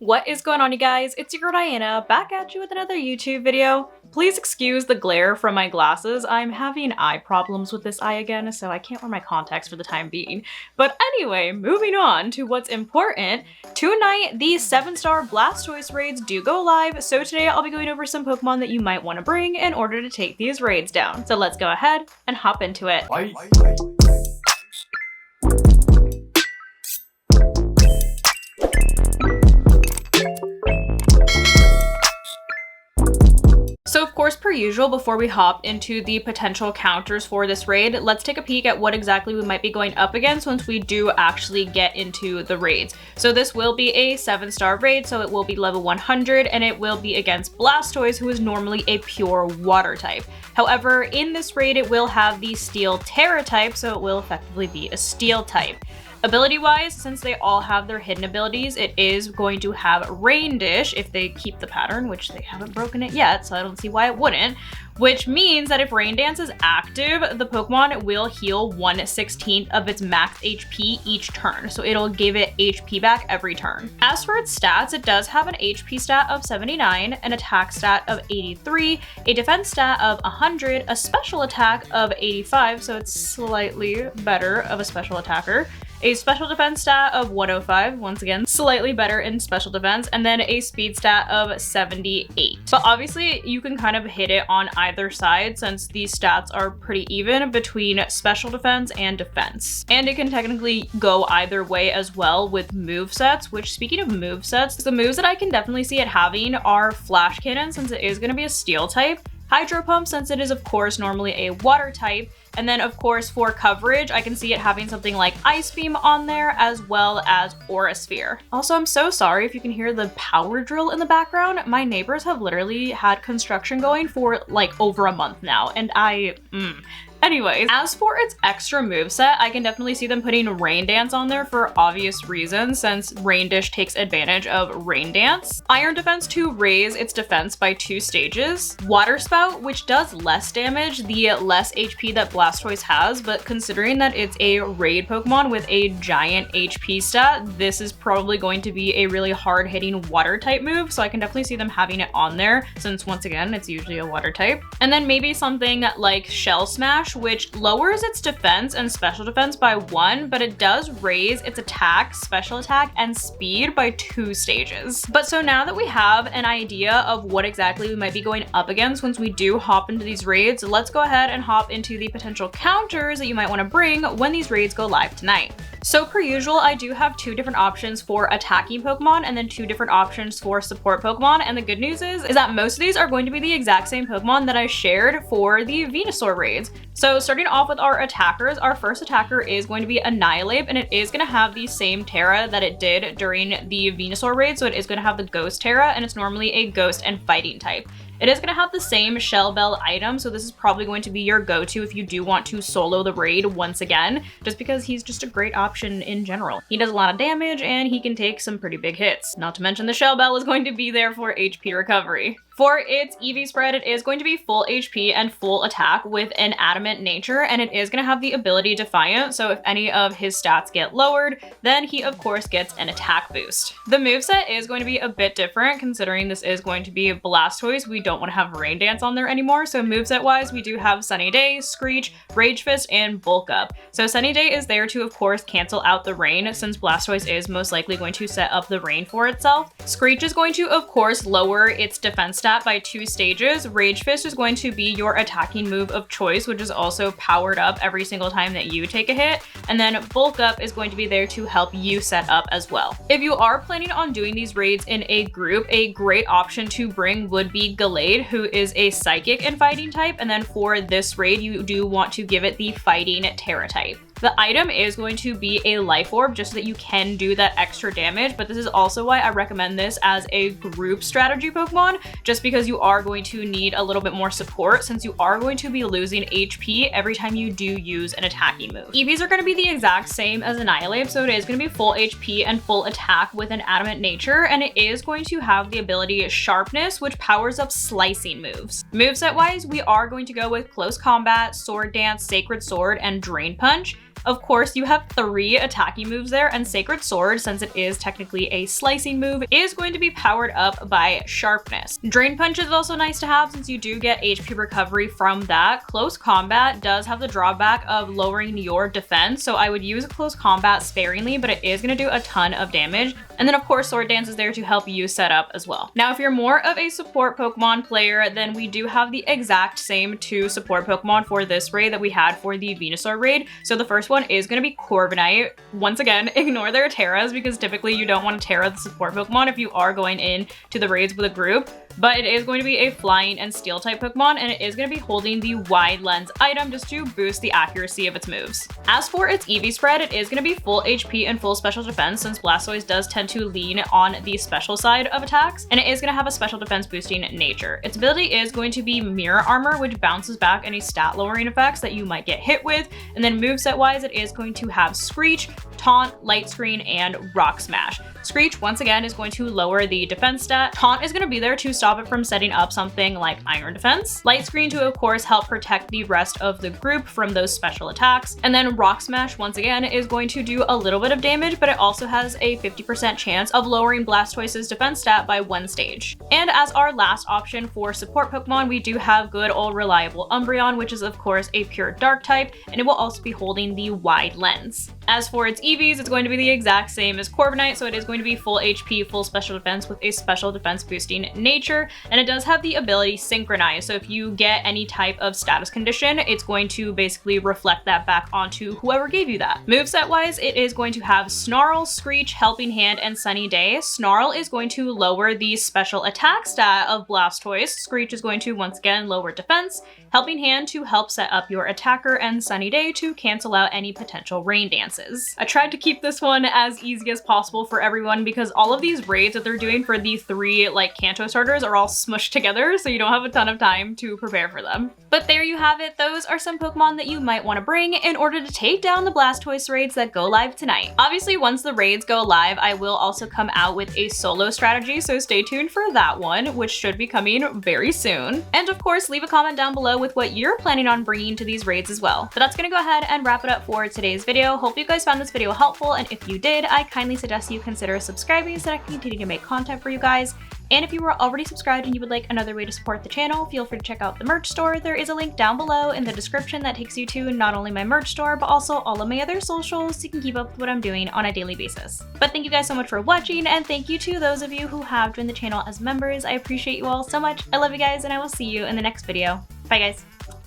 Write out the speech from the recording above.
What is going on, you guys? It's your girl Diana, back at you with another YouTube video. Please excuse the glare from my glasses. I'm having eye problems with this eye again, so I can't wear my contacts for the time being. But anyway, moving on to what's important. Tonight, the 7-star Blastoise raids do go live, so today I'll be going over some Pokemon that you might want to bring in order to take these raids down. So let's go ahead and hop into it. So of course, per usual, before we hop into the potential counters for this raid, let's take a peek at what exactly we might be going up against once we do actually get into the raids. So this will be a 7-star raid, so it will be level 100, and it will be against Blastoise, who is normally a pure water type. However, in this raid, it will have the steel tera type, so it will effectively be a steel type. Ability-wise, since they all have their hidden abilities, it is going to have Rain Dish if they keep the pattern, which they haven't broken it yet, so I don't see why it wouldn't. Which means that if Rain Dance is active, the Pokemon will heal 1/16 of its max HP each turn, so it'll give it HP back every turn. As for its stats, it does have an HP stat of 79, an attack stat of 83, a defense stat of 100, a special attack of 85, so it's slightly better of a special attacker, a special defense stat of 105, once again, slightly better in special defense, and then a speed stat of 78. But obviously, you can kind of hit it on either side since these stats are pretty even between special defense and defense. And it can technically go either way as well with movesets, which, speaking of movesets, the moves that I can definitely see it having are Flash Cannon, since it is going to be a steel type, Hydro Pump, since it is of course normally a water type, and then of course for coverage, I can see it having something like Ice Beam on there, as well as Aura Sphere. Also, I'm so sorry if you can hear the power drill in the background. My neighbors have literally had construction going for like over a month now, and Anyways, as for its extra moveset, I can definitely see them putting Rain Dance on there for obvious reasons, since Rain Dish takes advantage of Rain Dance. Iron Defense to raise its defense by 2 stages. Water Spout, which does less damage the less HP that Blastoise has, but considering that it's a raid Pokemon with a giant HP stat, this is probably going to be a really hard-hitting water type move, so I can definitely see them having it on there, since once again, it's usually a water type. And then maybe something like Shell Smash, which lowers its defense and special defense by 1, but it does raise its attack, special attack, and speed by 2 stages. But so now that we have an idea of what exactly we might be going up against once we do hop into these raids, let's go ahead and hop into the potential counters that you might want to bring when these raids go live tonight. So per usual, I do have 2 different options for attacking Pokemon and then 2 different options for support Pokemon, and the good news is that most of these are going to be the exact same Pokemon that I shared for the Venusaur raids. So starting off with our attackers, our first attacker is going to be Annihilate, and it is going to have the same Tera that it did during the Venusaur raid, so it is going to have the Ghost Tera, and it's normally a Ghost and Fighting type. It is going to have the same Shell Bell item, so this is probably going to be your go-to if you do want to solo the raid once again, just because he's just a great option in general. He does a lot of damage, and he can take some pretty big hits. Not to mention the Shell Bell is going to be there for HP recovery. For its EV spread, it is going to be full HP and full attack with an adamant nature, and it is going to have the ability Defiant, so if any of his stats get lowered, then he of course gets an attack boost. The moveset is going to be a bit different considering this is going to be Blastoise. We don't want to have Rain Dance on there anymore, so moveset wise, we do have Sunny Day, Screech, Rage Fist, and Bulk Up. So Sunny Day is there to of course cancel out the rain, since Blastoise is most likely going to set up the rain for itself. Screech is going to of course lower its defense stat by 2 stages. Rage Fist is going to be your attacking move of choice, which is also powered up every single time that you take a hit. And then Bulk Up is going to be there to help you set up as well. If you are planning on doing these raids in a group, a great option to bring would be Gallade, who is a Psychic and Fighting type. And then for this raid, you do want to give it the Fighting Tera type. The item is going to be a Life Orb just so that you can do that extra damage, but this is also why I recommend this as a group strategy Pokemon, just because you are going to need a little bit more support since you are going to be losing HP every time you do use an attacking move. EVs are going to be the exact same as Annihilate, so it is going to be full HP and full attack with an adamant nature, and it is going to have the ability Sharpness, which powers up slicing moves. Moveset wise, we are going to go with Close Combat, Sword Dance, Sacred Sword, and Drain Punch. Of course, you have 3 attacking moves there, and Sacred Sword, since it is technically a slicing move, is going to be powered up by Sharpness. Drain Punch is also nice to have since you do get HP recovery from that. Close Combat does have the drawback of lowering your defense, so I would use Close Combat sparingly, but it is going to do a ton of damage. And then of course Sword Dance is there to help you set up as well. Now if you're more of a support Pokemon player, then we do have the exact same 2 support Pokemon for this raid that we had for the Venusaur raid. So the first one is going to be Corviknight. Once again, ignore their Teras because typically you don't want to Tera the support Pokemon if you are going in to the raids with a group. But it is going to be a flying and steel type Pokemon, and it is going to be holding the wide lens item just to boost the accuracy of its moves. As for its EV spread, it is going to be full HP and full special defense since Blastoise does tend to lean on the special side of attacks, and it is going to have a special defense boosting nature. Its ability is going to be Mirror Armor, which bounces back any stat lowering effects that you might get hit with, and then moveset wise it is going to have Screech, Taunt, Light Screen, and Rock Smash. Screech, once again, is going to lower the defense stat. Taunt is going to be there to stop it from setting up something like Iron Defense. Light Screen to, of course, help protect the rest of the group from those special attacks. And then Rock Smash, once again, is going to do a little bit of damage, but it also has a 50% chance of lowering Blastoise's defense stat by 1 stage. And as our last option for support Pokemon, we do have good old reliable Umbreon, which is, of course, a pure Dark type, and it will also be holding the wide lens. As for its EVs, it's going to be the exact same as Corviknight, so it is going to be full HP, full special defense with a special defense boosting nature, and it does have the ability Synchronize, so if you get any type of status condition, it's going to basically reflect that back onto whoever gave you that. Moveset wise, it is going to have Snarl, Screech, Helping Hand, and Sunny Day. Snarl is going to lower the special attack stat of Blastoise. Screech is going to once again lower defense, Helping Hand to help set up your attacker, and Sunny Day to cancel out any potential rain dances. I tried to keep this one as easy as possible for everyone because all of these raids that they're doing for the 3 like Kanto starters are all smushed together, so you don't have a ton of time to prepare for them. But there you have it. Those are some Pokemon that you might want to bring in order to take down the Blastoise raids that go live tonight. Obviously, once the raids go live, I will also come out with a solo strategy, so stay tuned for that one, which should be coming very soon. And of course, leave a comment down below with what you're planning on bringing to these raids as well. But that's gonna go ahead and wrap it up for today's video. Hope you guys found this video helpful, and if you did, I kindly suggest you consider subscribing so that I can continue to make content for you guys. And if you were already subscribed and you would like another way to support the channel, feel free to check out the merch store. There is a link down below in the description that takes you to not only my merch store, but also all of my other socials so you can keep up with what I'm doing on a daily basis. But thank you guys so much for watching, and thank you to those of you who have joined the channel as members. I appreciate you all so much. I love you guys, and I will see you in the next video. Bye guys.